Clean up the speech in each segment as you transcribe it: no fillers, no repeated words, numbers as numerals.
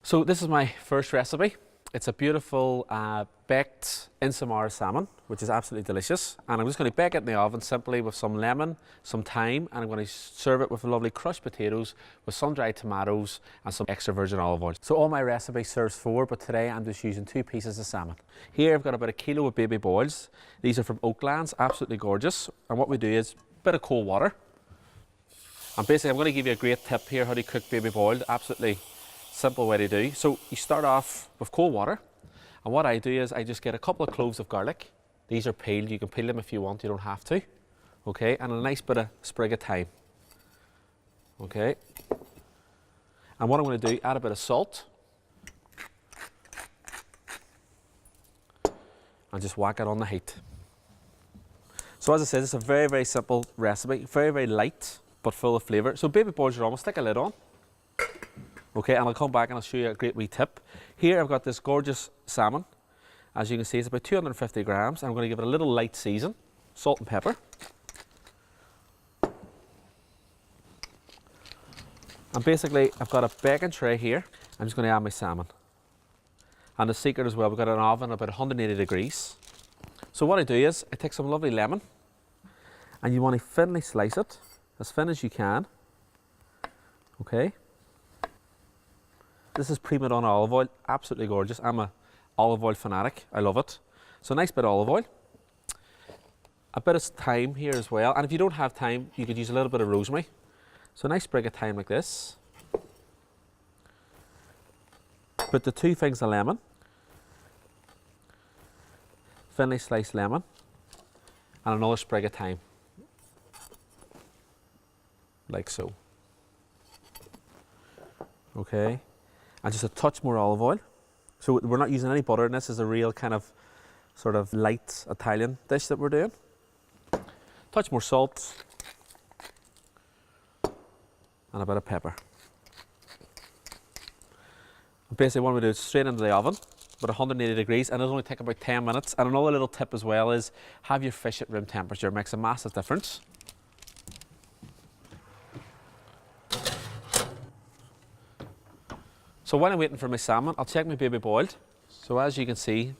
So this is my first recipe. It's a beautiful baked Inismara salmon, which is absolutely delicious. And I'm just going to bake it in the oven simply with some lemon, some thyme, and I'm going to serve it with lovely crushed potatoes with sun-dried tomatoes and some extra virgin olive oil. So all my recipe serves 4, but today I'm just using 2 pieces of salmon. Here I've got about 1 kilo of baby boils. These are from Oaklands, absolutely gorgeous. And what we do is a bit of cold water. And basically I'm going to give you a great tip here how to cook baby boiled, absolutely simple way to do. So you start off with cold water, and what I do is I just get a couple of cloves of garlic. These are peeled, you can peel them if you want, you don't have to. Okay, and a nice bit of sprig of thyme. Okay, and what I'm going to do, add a bit of salt, and just whack it on the heat. So as I said, it's a very, very simple recipe, very, very light, but full of flavour. So baby boils are almost, stick a lid on. Okay, and I'll come back and I'll show you a great wee tip. Here I've got this gorgeous salmon. As you can see, it's about 250 grams. And I'm going to give it a little light season, salt and pepper. And basically, I've got a baking tray here. I'm just going to add my salmon. And the secret as well, we've got an oven about 180 degrees. So what I do is, I take some lovely lemon, and you want to thinly slice it, as thin as you can. Okay. This is pre-made on olive oil, absolutely gorgeous. I'm a olive oil fanatic, I love it. So a nice bit of olive oil. A bit of thyme here as well, and if you don't have thyme, you could use a little bit of rosemary. So a nice sprig of thyme like this. Put the 2 things of lemon, thinly sliced lemon, and another sprig of thyme, like so. Okay. And just a touch more olive oil. So we're not using any butter in this. Is a real kind of sort of light Italian dish that we're doing. Touch more salt. And a bit of pepper. And basically what we do is straight into the oven, about 180 degrees, and it'll only take about 10 minutes. And another little tip as well is have your fish at room temperature. It makes a massive difference. So while I'm waiting for my salmon, I'll check my baby boiled. So as you can see,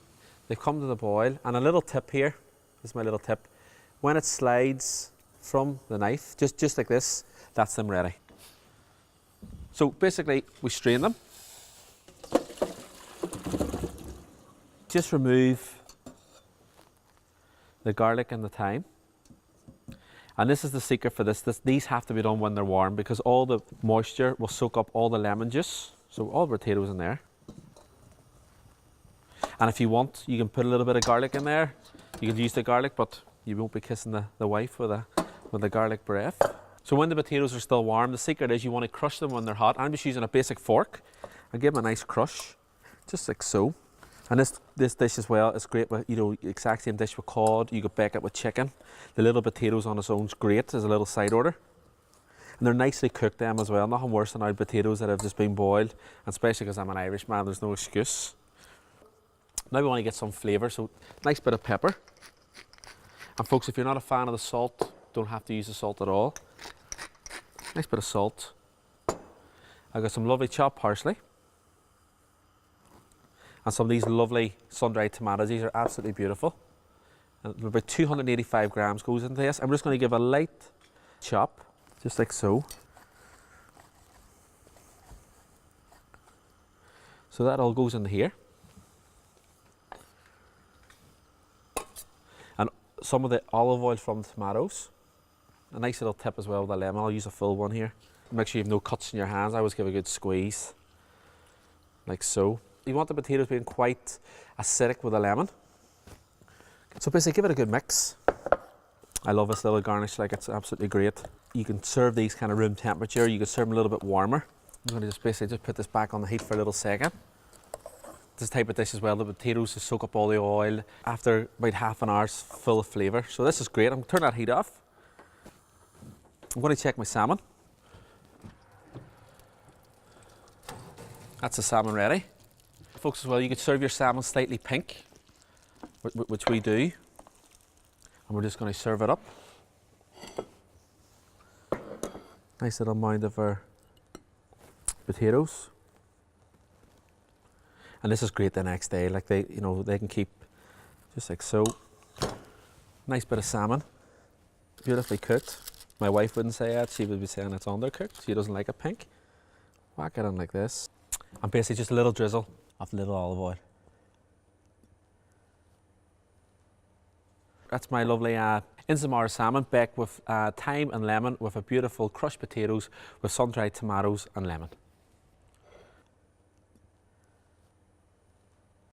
they've come to the boil. And a little tip here, this is my little tip. When it slides from the knife, just like this, that's them ready. So basically, we strain them. Just remove the garlic and the thyme. And this is the secret for this. These have to be done when they're warm because all the moisture will soak up all the lemon juice. So all the potatoes in there. And if you want, you can put a little bit of garlic in there. You can use the garlic, but you won't be kissing the wife with the garlic breath. So when the potatoes are still warm, the secret is you want to crush them when they're hot. I'm just using a basic fork. I give them a nice crush, just like so. And this dish as well is great with, exact same dish with cod. You could bake it with chicken. The little potatoes on its own is great as a little side order. And they're nicely cooked them as well. Nothing worse than our potatoes that have just been boiled. And especially because I'm an Irish man, there's no excuse. Now we want to get some flavour, so nice bit of pepper. And folks, if you're not a fan of the salt, don't have to use the salt at all. Nice bit of salt. I've got some lovely chopped parsley. And some of these lovely sun-dried tomatoes. These are absolutely beautiful. And about 285 grams goes into this. I'm just going to give a light chop. Just like so. So that all goes into here. And some of the olive oil from the tomatoes. A nice little tip as well with the lemon. I'll use a full one here. Make sure you have no cuts in your hands. I always give a good squeeze. Like so. You want the potatoes being quite acidic with the lemon. So basically give it a good mix. I love this little garnish, like it's absolutely great. You can serve these kind of room temperature. You can serve them a little bit warmer. I'm going to just basically put this back on the heat for a little second. This type of dish as well, the potatoes just soak up all the oil. After about half an hour, it's full of flavour. So this is great. I'm going to turn that heat off. I'm going to check my salmon. That's the salmon ready. Folks as well, you could serve your salmon slightly pink, which we do. And we're just going to serve it up. Nice little mound of our potatoes. And this is great the next day. Like they, you know, they can keep just like so. Nice bit of salmon, beautifully cooked. My wife wouldn't say that. She would be saying it's undercooked. She doesn't like it pink. Whack it in like this. And basically just a little drizzle of little olive oil. That's my lovely Inismara salmon baked with thyme and lemon with a beautiful crushed potatoes with sun-dried tomatoes and lemon.